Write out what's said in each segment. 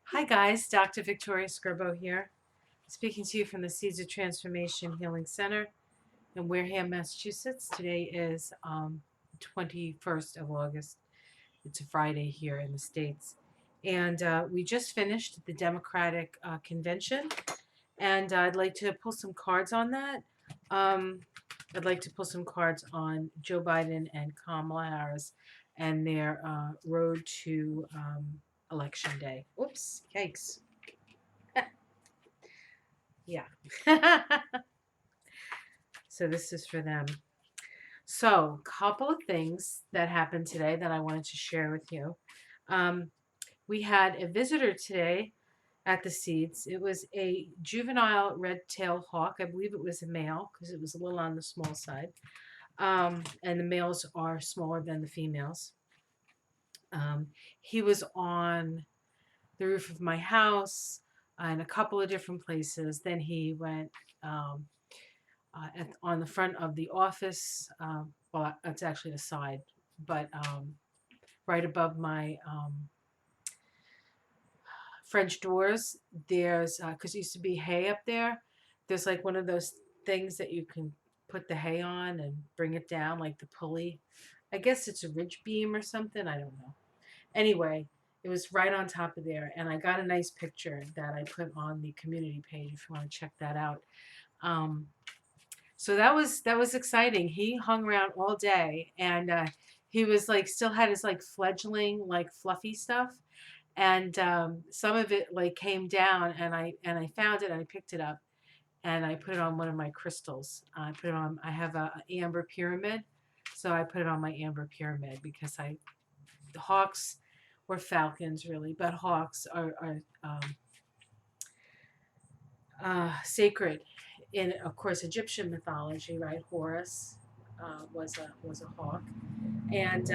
Hi guys, Dr. Victoria Scribo here, speaking to you from the Seeds of Transformation Healing Center in Wareham, Massachusetts. Today is 21st of August. It's a Friday here in the States. And we just finished the Democratic Convention, and I'd like to pull some cards on that. Um, I'd like to pull some cards on Joe Biden and Kamala Harris and their road to Election Day. Oops, yikes. Yeah. So this is for them. So, couple of things that happened today that I wanted to share with you. Um, we had a visitor today at the Seeds. It was a juvenile red-tailed hawk. I believe it was a male because it was a little on the small side. And the males are smaller than the females. Um, he was on the roof of my house in a couple of different places. Then he went um, on the front of the office. Well, it's actually the side, but right above my French doors, there's because it used to be hay up there. There's like one of those things that you can put the hay on and bring it down, like the pulley. I guess it's a ridge beam or something. I don't know. Anyway, it was right on top of there, and I got a nice picture that I put on the community page if you want to check that out. Um, So that was exciting. He hung around all day, and he was like still had his like fledgling like fluffy stuff, and some of it like came down, and I found it and I picked it up and I put it on one of my crystals. I put it on. I have a amber pyramid, so I put it on my amber pyramid because I the hawks or falcons really, but hawks are sacred in, of course, Egyptian mythology, right? Horus was a hawk, and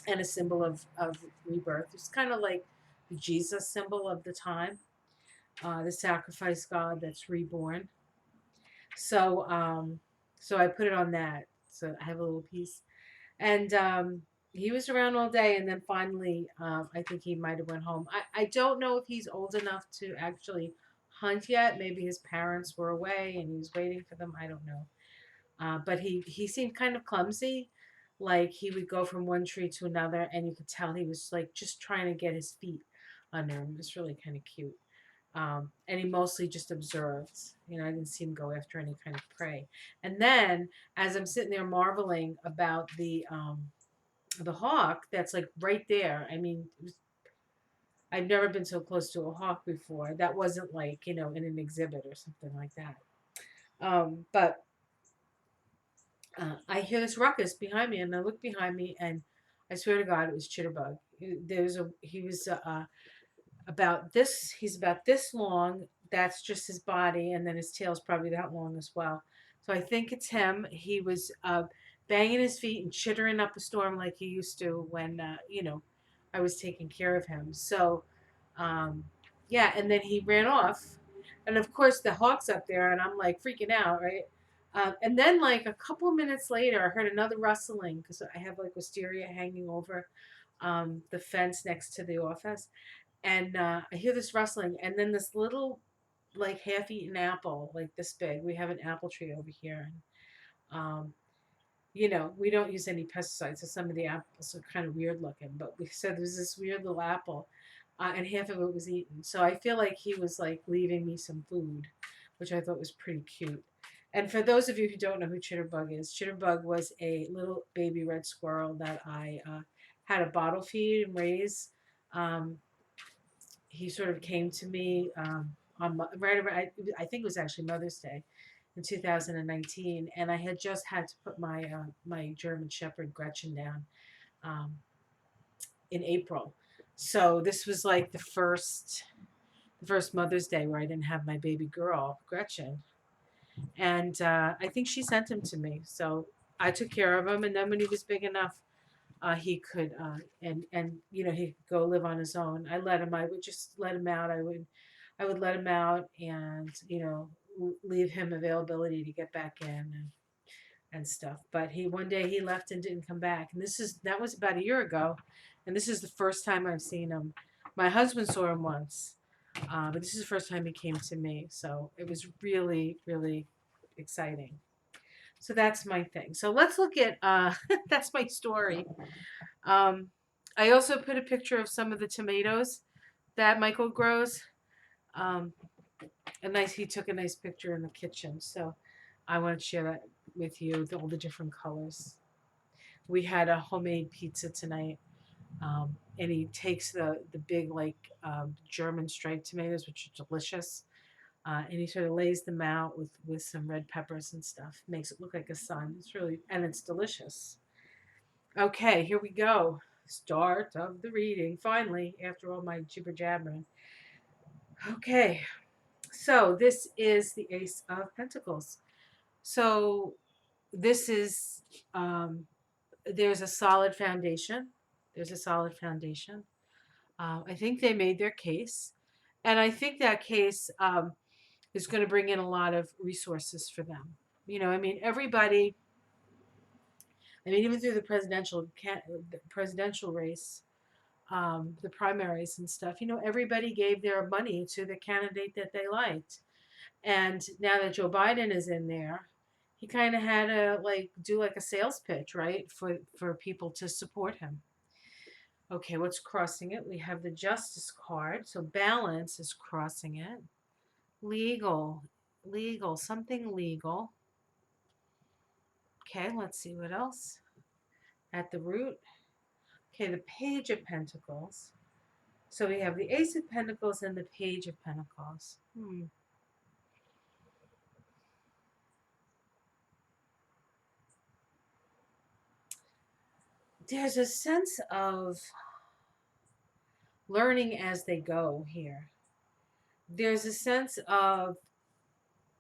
and a symbol of rebirth. It's kind of like the Jesus symbol of the time, the sacrifice god that's reborn. So so I put it on that. So I have a little piece, and he was around all day, and then finally, I think he might have went home. I don't know if he's old enough to actually hunt yet. Maybe his parents were away and he was waiting for them. I don't know. But he seemed kind of clumsy. Like he would go from one tree to another, and you could tell he was like just trying to get his feet under him. It was really kind of cute. And he mostly just observed. I didn't see him go after any kind of prey. And then, as I'm sitting there marveling about the hawk that's like right there. I mean, I've never been so close to a hawk before. That wasn't like in an exhibit or something like that. But I hear this ruckus behind me, and I look behind me, and I swear to God, it was Chitterbug. He was about this. He's about this long. That's just his body, and then his tail's probably that long as well. So I think it's him. He was banging his feet and chittering up a storm like he used to when I was taking care of him. So um, yeah, and then he ran off, and of course the hawk's up there, and I'm like freaking out, right? And then like a couple of minutes later, I heard another rustling because I have like wisteria hanging over the fence next to the office, and I hear this rustling, and then this little, like half-eaten apple, like this big. We have an apple tree over here, and we don't use any pesticides, so some of the apples are kind of weird looking. But we said there's this weird little apple, and half of it was eaten. So I feel like he was like leaving me some food, which I thought was pretty cute. And for those of you who don't know who Chitterbug is, Chitterbug was a little baby red squirrel that I had a bottle feed and raise. Um, he sort of came to me on right around, I think it was actually Mother's Day in 2019, and I had just had to put my German Shepherd Gretchen down um, in April. So this was like the first Mother's Day where I didn't have my baby girl Gretchen, and I think she sent him to me. So I took care of him, and then when he was big enough, he could and he could go live on his own. I would just let him out. I would let him out and leave him availability to get back in and stuff. But he one day he left and didn't come back. And that was about a year ago, and this is the first time I've seen him. My husband saw him once, but this is the first time he came to me, so it was really, really exciting. So that's my thing. So let's look at that's my story. Um, I also put a picture of some of the tomatoes that Michael grows. Um, he took a nice picture in the kitchen, so I want to share that with you. All the different colors. We had a homemade pizza tonight, and he takes the big like German striped tomatoes, which are delicious, and he sort of lays them out with some red peppers and stuff. Makes it look like a sun. It's really and it's delicious. Okay, here we go. Start of the reading. Finally, after all my jibber jabbering. Okay, so this is the Ace of Pentacles. So this is there's a solid foundation. There's a solid foundation. I think they made their case, and I think that case is going to bring in a lot of resources for them. I mean, everybody. I mean, even through the presidential race, the primaries and stuff. Everybody gave their money to the candidate that they liked, and now that Joe Biden is in there, he kind of had to like do like a sales pitch, right, for people to support him. Okay, what's crossing it? We have the Justice card, so balance is crossing it. Legal, legal, something legal. Okay, let's see what else. At the root, okay, the Page of Pentacles. So we have the Ace of Pentacles and the Page of Pentacles. There's a sense of learning as they go here. There's a sense of,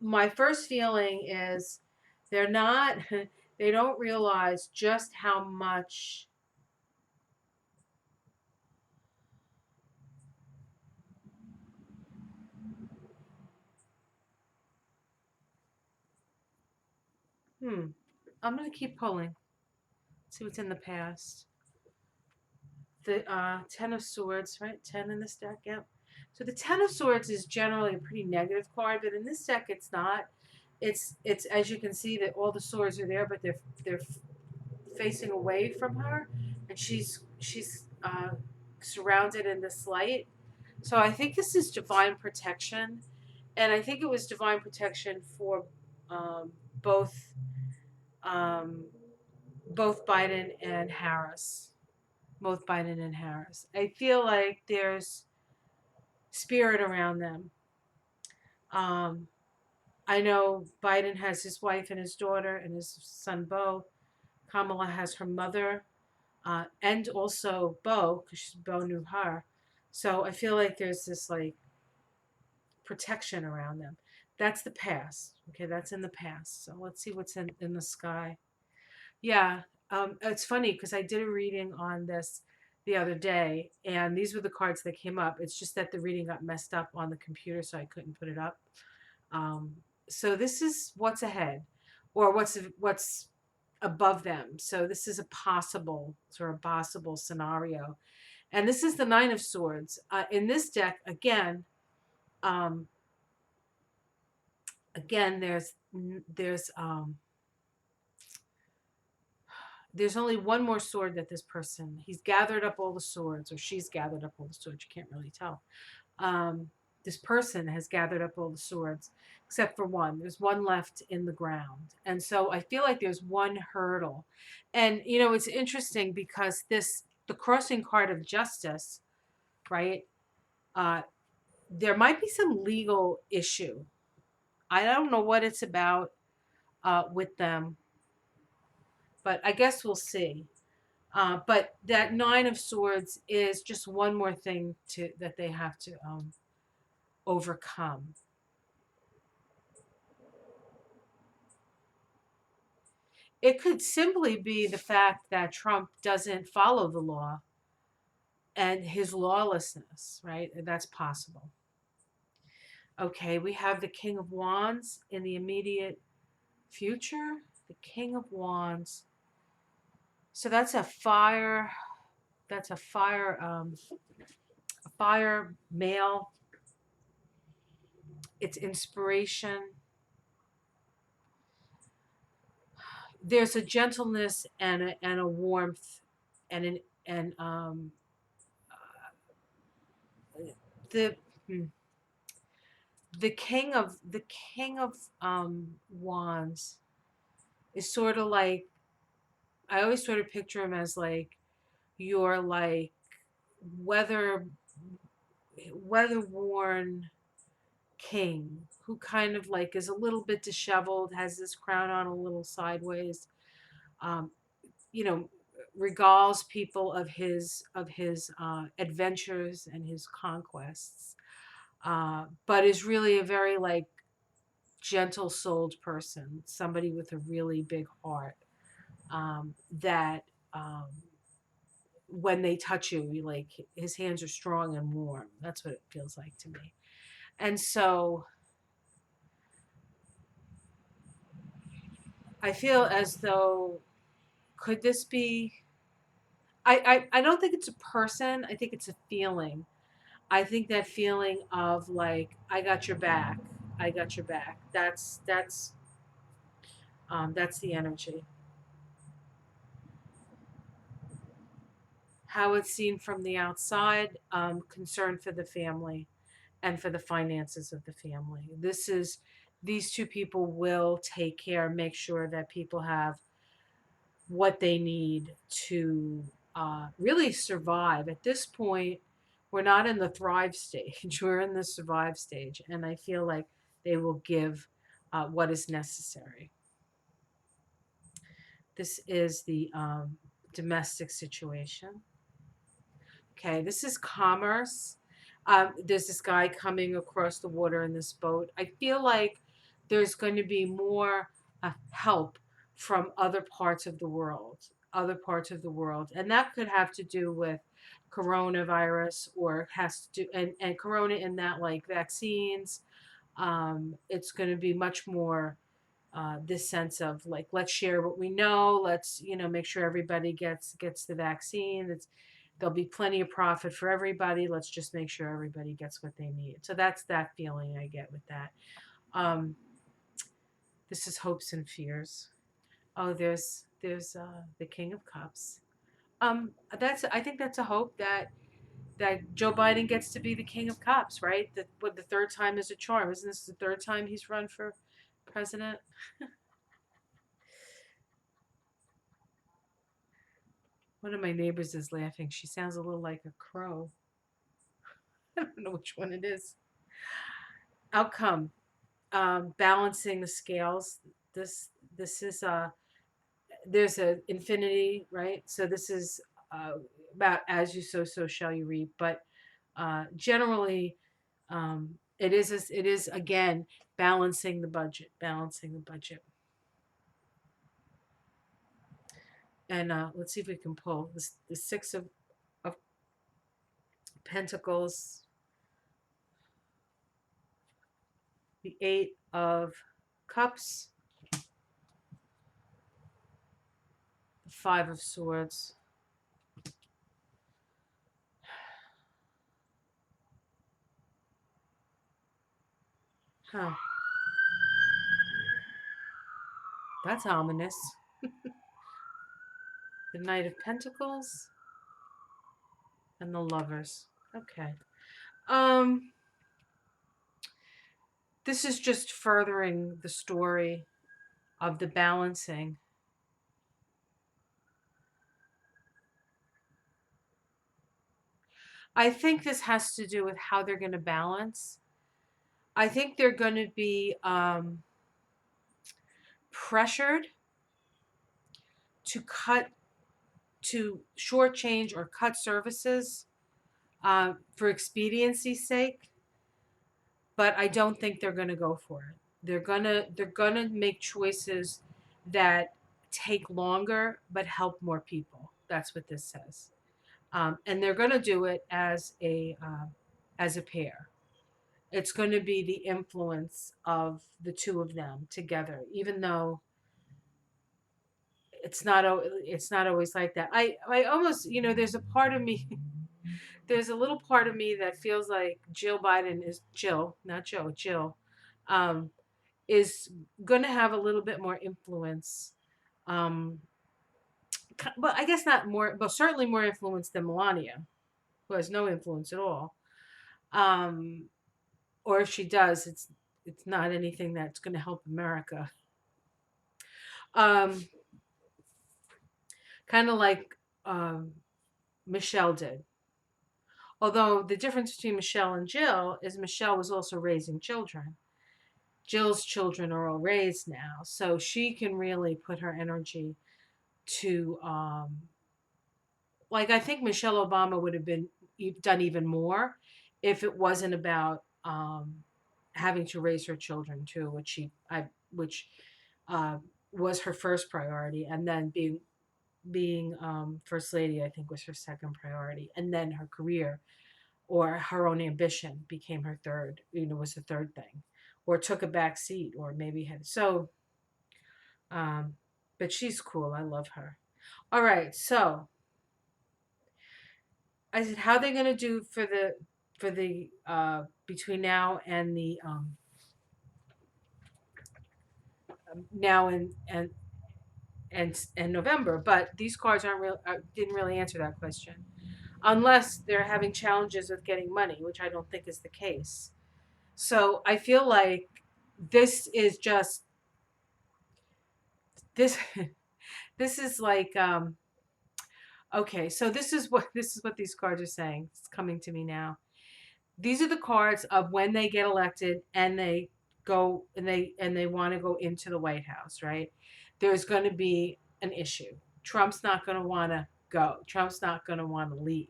my first feeling is they're not, they don't realize just how much I'm going to keep pulling, see what's in the past. The Ten of Swords, right? 10 in this deck, yep. So the Ten of Swords is generally a pretty negative card, but in this deck it's not. It's as you can see that all the swords are there, but they're facing away from her, and she's surrounded in this light. So I think this is divine protection, and I think it was divine protection for um, both um, both Biden and Harris. Both Biden and Harris. I feel like there's spirit around them. Um, I know Biden has his wife and his daughter and his son Beau. Kamala has her mother, and also Beau, because Beau knew her. So I feel like there's this like protection around them. That's the past. Okay, that's in the past. So let's see what's in the sky. Yeah, it's funny because I did a reading on this the other day, and these were the cards that came up. It's just that the reading got messed up on the computer, so I couldn't put it up. Um, so this is what's ahead, or what's above them. So this is a possible scenario, and this is the Nine of Swords. In this deck, um, again, there's only one more sword that this person, he's gathered up all the swords, or she's gathered up all the swords, you can't really tell. um, this person has gathered up all the swords except for one. There's one left in the ground, and so I feel like there's one hurdle. And it's interesting because the crossing card of justice, right? uh, there might be some legal issue. I don't know what it's about with them, but I guess we'll see. But that Nine of Swords is just one more thing that they have to overcome. It could simply be the fact that Trump doesn't follow the law and his lawlessness, right? That's possible. Okay, we have the King of Wands in the immediate future. The King of Wands. So that's a fire fire, male. It's inspiration. There's a gentleness and a warmth and an and the hmm, the king of wands is sort of like, I always sort of picture him as like your like weather weather worn king who kind of like is a little bit disheveled, has this crown on a little sideways, um, you know, regales people of his adventures and his conquests, but is really a very like gentle souled person, somebody with a really big heart, that um, when they touch you, you like his hands are strong and warm. That's what it feels like to me. And so I feel as though, could this be? I don't think it's a person. I think it's a feeling. I think that feeling of like, I got your back. I got your back. That's the energy. How it's seen from the outside, concern for the family and for the finances of the family. These two people will take care, make sure that people have what they need to really survive. At this point, we're not in the thrive stage, we're in the survive stage. And I feel like they will give what is necessary. This is the domestic situation. Okay, this is commerce. There's this guy coming across the water in this boat. I feel like there's going to be more help from other parts of the world, and that could have to do with coronavirus, or has to do and corona in that like vaccines. It's going to be much more this sense of like, let's share what we know, let's make sure everybody gets the vaccine. There'll be plenty of profit for everybody, let's just make sure everybody gets what they need. So that's that feeling I get with that. um this is hopes and fears. Oh, there's the king of cups. That's, I think that's a hope that Joe Biden gets to be the king of cups, right? That what, the third time is a charm. Isn't this the third time he's run for president? One of my neighbors is laughing. She sounds a little like a crow. I don't know which one it is. Outcome, balancing the scales. This is there's a infinity, right? So this is uh, about as you sow, so shall you reap. But generally, it is again balancing the budget, balancing the budget. And let's see if we can pull this, the six of Pentacles, the Eight of Cups, the Five of Swords. Huh. That's ominous. The Knight of Pentacles and the Lovers. Okay. Um, this is just furthering the story of the balancing. I think this has to do with how they're going to balance. I think they're going to be pressured to cut, to shortchange or cut services for expediency's sake, but I don't think they're going to go for it. They're gonna make choices that take longer but help more people. That's what this says, and they're gonna do it as a pair. It's going to be the influence of the two of them together, even though it's not always like that. I almost, there's a part of me there's a little part of me that feels like Jill Biden is Jill, not Joe, Jill, um, is going to have a little bit more influence. Um, but I guess not more, but certainly more influence than Melania, who has no influence at all. Um, or if she does, it's not anything that's going to help America. Um, kind of like um, Michelle did. Although the difference between Michelle and Jill is Michelle was also raising children. Jill's children are all raised now, so she can really put her energy to like I think Michelle Obama would have been done even more if it wasn't about having to raise her children too, which uh, was her first priority, and then being first lady I think was her second priority, and then her career or her own ambition became her third. Was the third thing, or took a back seat, or maybe had so. Um, but she's cool. I love her. All right, so I said, how are they going to do for the between now and the now and November? But these cards aren't real. Didn't really answer that question, unless they're having challenges with getting money, which I don't think is the case. So I feel like this is just this. This is like okay. So this is what these cards are saying. It's coming to me now. These are the cards of when they get elected and they go and they want to go into the White House, right? There's going to be an issue. Trump's not going to want to go. Trump's not going to want to leave.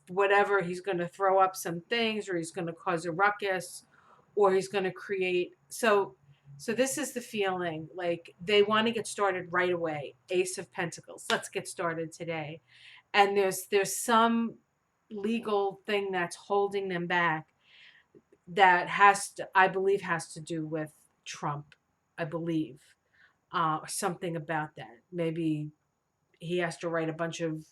Whatever, he's going to throw up some things, or he's going to cause a ruckus, or he's going to create. So this is the feeling like they want to get started right away. Ace of Pentacles. Let's get started today. And there's some legal thing that's holding them back that I believe has to do with Trump. I believe something about that. Maybe he has to write a bunch of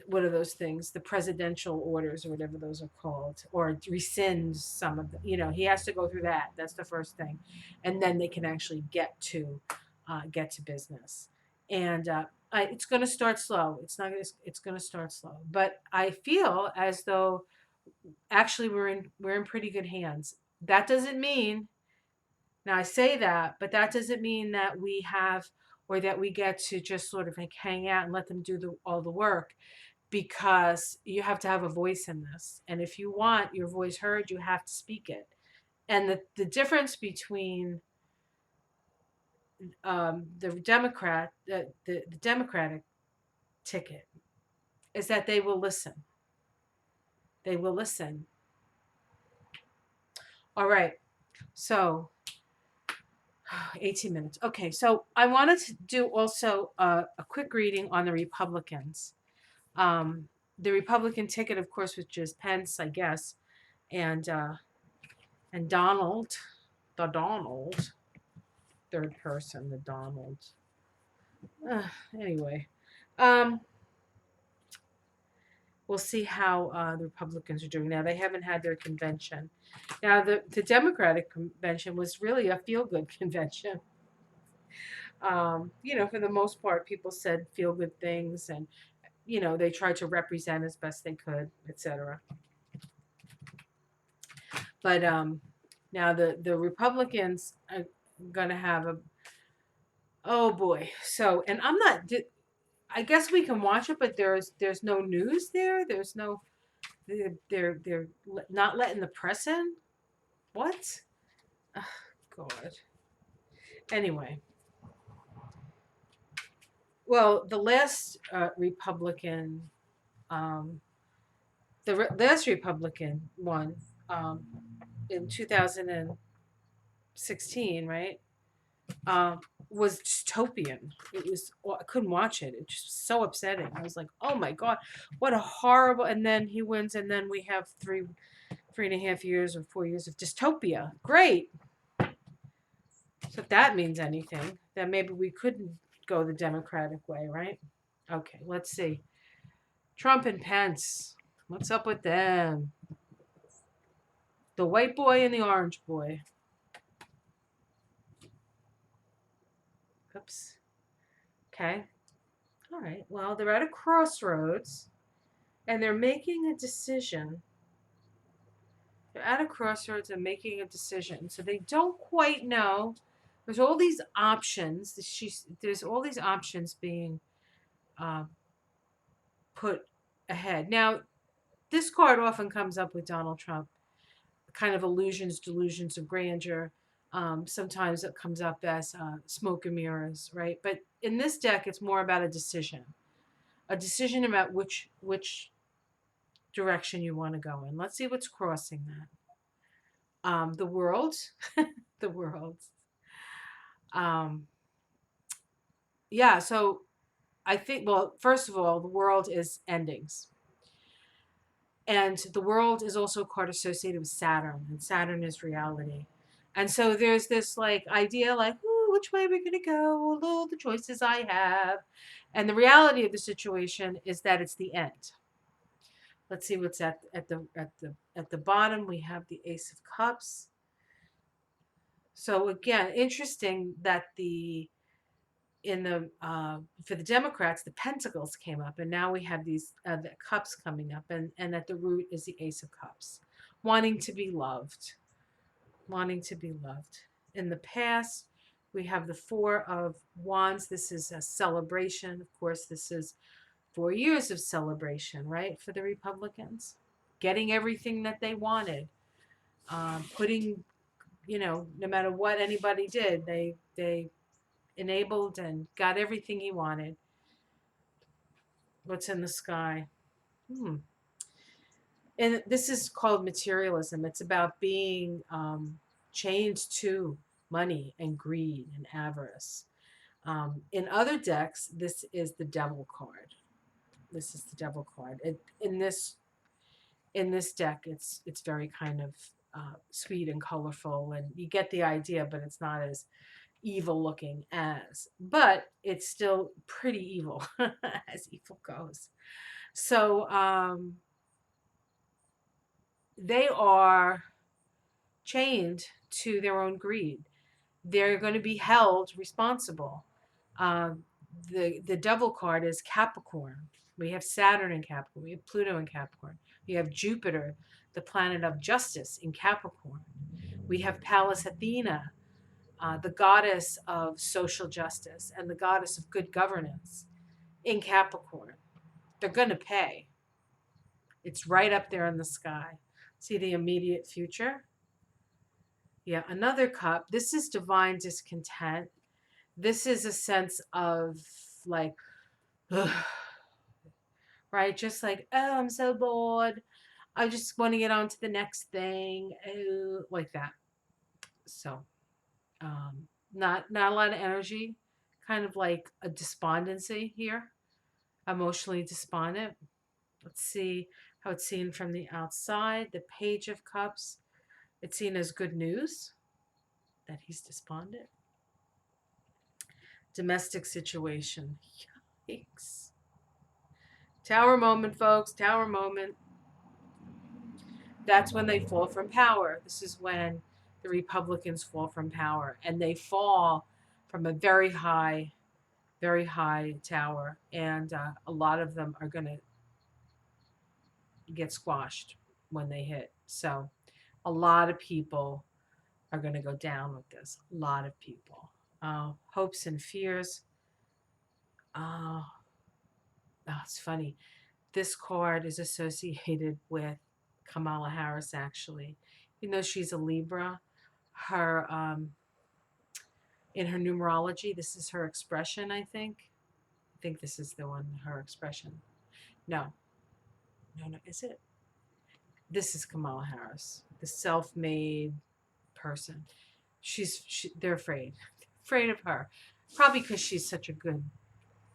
what are those things, the presidential orders or whatever those are called, or rescind some of them. He has to go through that. That's the first thing, and then they can actually get to business. And it's going to start slow. It's going to start slow, but I feel as though actually we're in pretty good hands. That doesn't mean, now I say that, but that doesn't mean that we have, or that we get to just sort of like hang out and let them do all the work, because you have to have a voice in this. And if you want your voice heard, you have to speak it. And the difference between the Democratic ticket is that they will listen. They will listen. All right. So 18 minutes. Okay. So I wanted to do also a quick reading on the Republicans. The Republican ticket, of course, which is Pence, I guess, and Donald, the Donald, third person, the Donald. Anyway, um, we'll see how the Republicans are doing now. They haven't had their convention. Now, the Democratic convention was really a feel good convention. For the most part, people said feel good things, and they tried to represent as best they could, etc. But now the Republicans are going to have a, oh boy. So, and I'm not. I guess we can watch it, but there's no news there. There's no. They're not letting the press in. What? Oh, God. Anyway, well, the last Republican, um, last Republican one, in 2016, right? Um, was dystopian. It was, well, I couldn't watch it. It just so upsetting. I was like, oh my God, what a horrible. And then he wins, and then we have 3.5 years or 4 years of dystopia. Great. So if that means anything, then maybe we couldn't go the Democratic way, right? Okay, let's see. Trump and Pence. What's up with them? The white boy and the orange boy. Oops. Okay. All right. Well, they're at a crossroads and they're making a decision. They're at a crossroads and making a decision. So they don't quite know. There's all these options. There's all these options being uh, put ahead. Now, this card often comes up with Donald Trump, kind of illusions, delusions of grandeur. Sometimes it comes up as smoke and mirrors, right? But in this deck, it's more about a decision about which direction you want to go in. Let's see what's crossing that. The world, the world. Um, yeah. So I think, well, first of all, the world is endings. And the world is also a card associated with Saturn, and Saturn is reality. And so there's this like idea like, ooh, which way are we gonna go? All the choices I have. And the reality of the situation is that it's the end. Let's see what's at the bottom. We have the Ace of Cups. So again, interesting that the in the for the Democrats, the Pentacles came up, and now we have these the Cups coming up, and at the root is the Ace of Cups, wanting to be loved, wanting to be loved. In the past, we have the Four of Wands. This is a celebration. Of course, this is 4 years of celebration, right, for the Republicans, getting everything that they wanted, putting, no matter what anybody did, they enabled and got everything he wanted. What's in the sky? Hmm. And this is called materialism. It's about being chained to money and greed and avarice. In other decks, this is the devil card. This is the devil card. In this deck, it's very kind of sweet and colorful, and you get the idea, but it's not as evil looking as, but it's still pretty evil as evil goes. So they are chained to their own greed. They're going to be held responsible. Um, the devil card is Capricorn. We have Saturn in Capricorn. We have Pluto in Capricorn. We have Jupiter, the planet of justice, in Capricorn. We have Pallas Athena, the goddess of social justice and the goddess of good governance, in Capricorn. They're going to pay. It's right up there in the sky. See the immediate future? Yeah, another cup. This is divine discontent. This is a sense of like, ugh, right? Just like, oh, I'm so bored. I just want to get on to the next thing. Oh, like that. So, not a lot of energy. Kind of like a despondency here. Emotionally despondent. Let's see how it's seen from the outside. The Page of Cups. It's seen as good news that he's despondent. Domestic situation. Yikes. Tower moment, folks. Tower moment. That's when they fall from power. This is when the Republicans fall from power. And they fall from a very high tower. And a lot of them are going to get squashed when they hit. So a lot of people are going to go down with this. A lot of people. Hopes and fears. Oh, it's funny. This card is associated with Kamala Harris, actually. You know, she's a Libra. Her, in her numerology, this is her expression, I think. I think this is the one, her expression. No, no, is it? This is Kamala Harris, the self made person. They're afraid. Afraid of her. Probably because she's such a good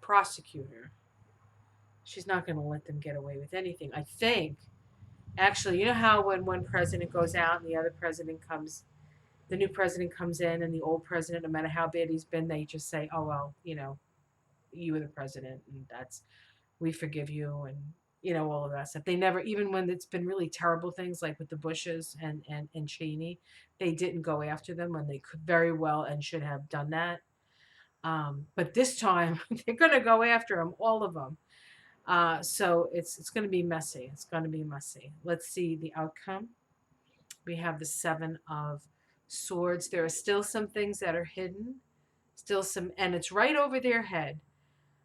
prosecutor. She's not going to let them get away with anything. I think, actually, you know how when one president goes out and the new president comes in, and the old president, no matter how bad he's been, they just say, oh, well, you were the president, and we forgive you. And all of that stuff. They never, even when it's been really terrible things like with the Bushes and Cheney, they didn't go after them when they could very well and should have done that. But this time they're going to go after them, all of them. So it's going to be messy. It's going to be messy. Let's see the outcome. We have the Seven of Swords. There are still some things that are hidden, still some, and it's right over their head.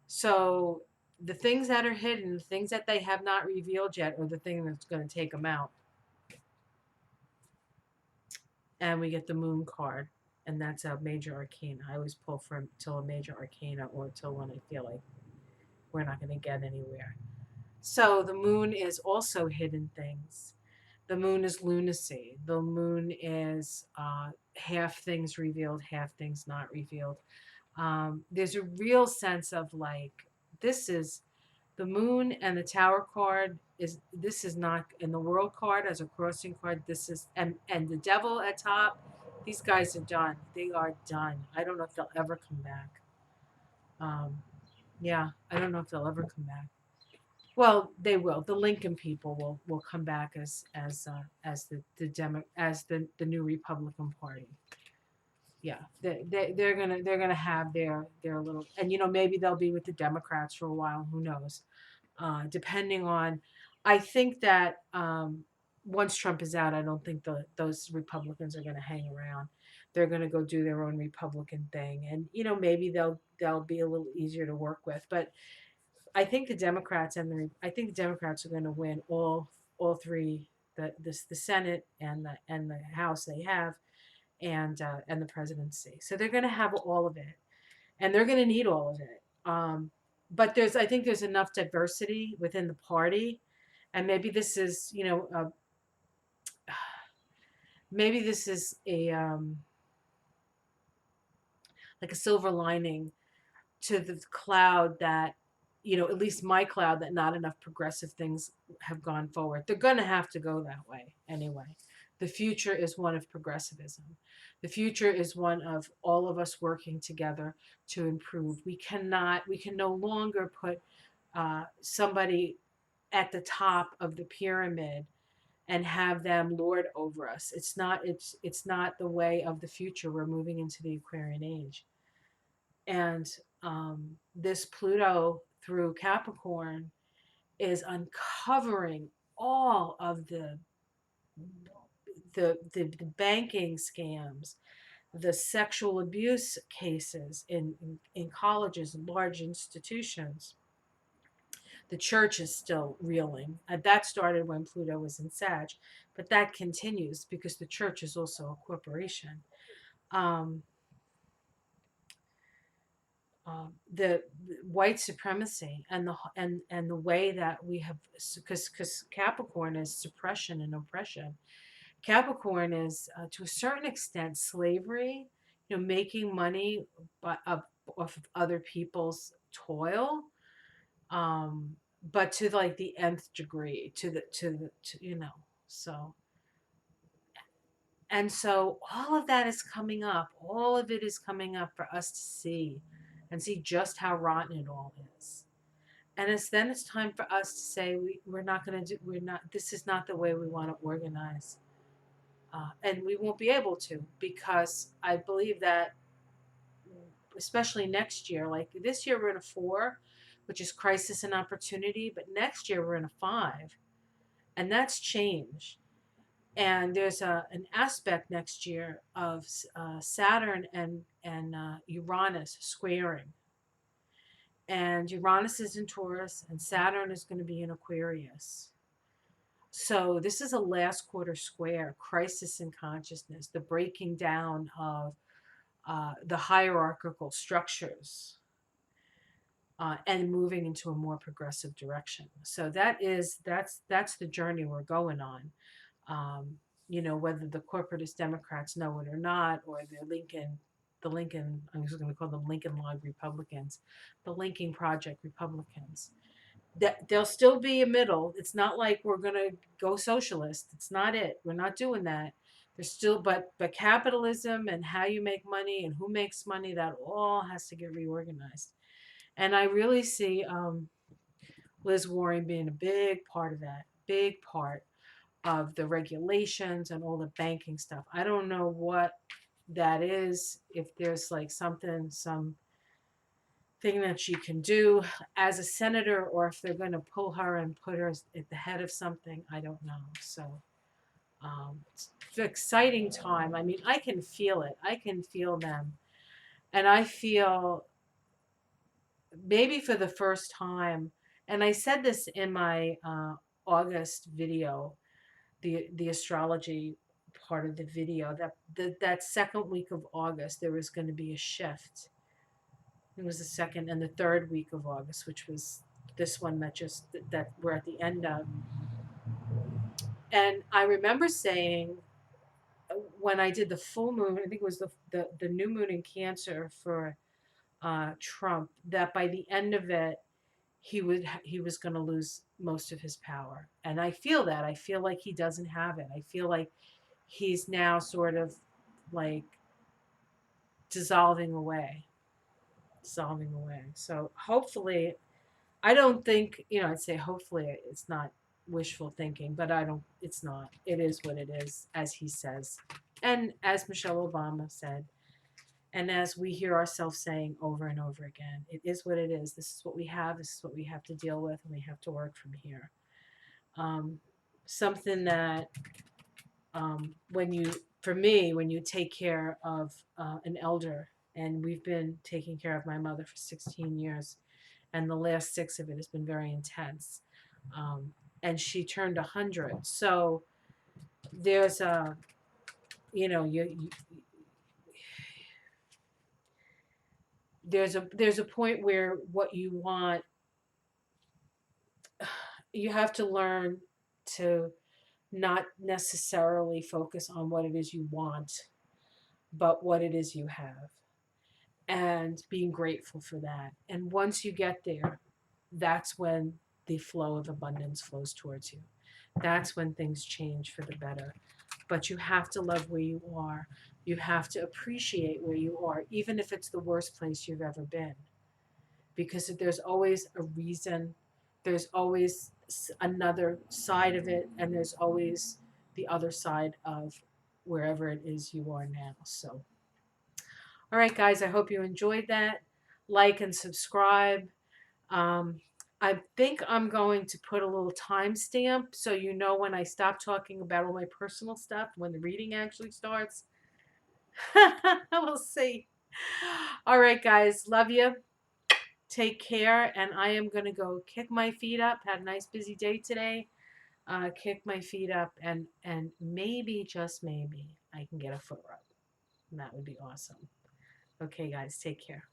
So the things that are hidden, things that they have not revealed yet, are the thing that's going to take them out. And we get the Moon card, and that's a major arcana. I always pull from till a major arcana or till when I feel like we're not going to get anywhere. So the Moon is also hidden things. The Moon is lunacy. The Moon is half things revealed, half things not revealed. There's a real sense of like, this is the Moon, and the Tower card is, this is not in the World card as a crossing card. This is, and the Devil at top. These guys are done. They are done. I don't know if they'll ever come back. Um, yeah, I don't know if they'll ever come back. Well, they will. The Lincoln people will come back as the as the new Republican Party. Yeah, they're gonna have their little, and maybe they'll be with the Democrats for a while. Who knows? Depending on, I think that once Trump is out, I don't think those Republicans are going to hang around. They're going to go do their own Republican thing, and maybe they'll be a little easier to work with. But I think the Democrats are going to win all three, the Senate and the House they have, and the presidency. So they're going to have all of it, and they're going to need all of it. But I think there's enough diversity within the party, and maybe this is, maybe this is a like a silver lining to the cloud that, at least my cloud, that not enough progressive things have gone forward. They're going to have to go that way anyway. The future is one of progressivism. The future is one of all of us working together to improve. We can no longer put somebody at the top of the pyramid and have them lord over us. It's not the way of the future. We're moving into the Aquarian age, and this Pluto through Capricorn is uncovering all of the banking scams, the sexual abuse cases in colleges and large institutions. The church is still reeling. That started when Pluto was in Sag, but that continues because the church is also a corporation. Um, the white supremacy and the way that we have, because Capricorn is suppression and oppression. Capricorn is to a certain extent slavery, making money off of other people's toil, um, but to like the nth degree, so. And so all of that is coming up. All of it is coming up for us to see and see just how rotten it all is. And it's time for us to say we're not going to do, we're not, this is not the way we want to organize. And we won't be able to, because I believe that, especially next year, like this year we're in a 4, which is crisis and opportunity, but next year we're in a 5, and that's change. And there's an aspect next year of Saturn and Uranus squaring, and Uranus is in Taurus, and Saturn is going to be in Aquarius. So this is a last quarter square, crisis in consciousness, the breaking down of the hierarchical structures, and moving into a more progressive direction. So that's the journey we're going on. Um, whether the corporatist Democrats know it or not, or the Lincoln, I'm just going to call them Lincoln Log Republicans, the Lincoln Project Republicans, that there'll still be a middle. It's not like we're going to go socialist. It's not it. We're not doing that. There's still, but capitalism and how you make money and who makes money, that all has to get reorganized. And I really see Liz Warren being a big part of that, big part of the regulations and all the banking stuff. I don't know what that is, if there's like something, some thing that she can do as a senator, or if they're going to pull her and put her at the head of something. I don't know. So it's an exciting time. I mean, I can feel it. I can feel them. And I feel maybe for the first time, and I said this in my August video, the astrology part of the video, that that second week of August there was going to be a shift. It was the second and the third week of August, which was this one that just that we're at the end of. And I remember saying when I did the full moon, I think it was the new moon in Cancer for Trump, that by the end of it, he was going to lose most of his power. And I feel that. I feel like he doesn't have it. I feel like he's now sort of like dissolving away, dissolving away. So hopefully, I don't think, I'd say hopefully it's not wishful thinking, but I don't, it's not. It is what it is, as he says. And as Michelle Obama said, and as we hear ourselves saying over and over again, it is what it is. This is what we have. This is what we have to deal with, and we have to work from here. Um, something that when you, for me, when you take care of an elder, and we've been taking care of my mother for 16 years, and the last 6 of it has been very intense. Um, and she turned 100. So there's a, you there's a point where what you want, you have to learn to not necessarily focus on what it is you want, but what it is you have, and being grateful for that. And once you get there, that's when the flow of abundance flows towards you. That's when things change for the better. But you have to love where you are. You have to appreciate where you are, even if it's the worst place you've ever been. Because there's always a reason, there's always another side of it, and there's always the other side of wherever it is you are now. So, all right, guys, I hope you enjoyed that. Like and subscribe. Um, I think I'm going to put a little timestamp so you know when I stop talking about all my personal stuff, when the reading actually starts. We'll see. All right, guys, love you. Take care, and I am going to go kick my feet up. Had a nice busy day today. Kick my feet up, and maybe, just maybe, I can get a foot rub. And that would be awesome. Okay, guys, take care.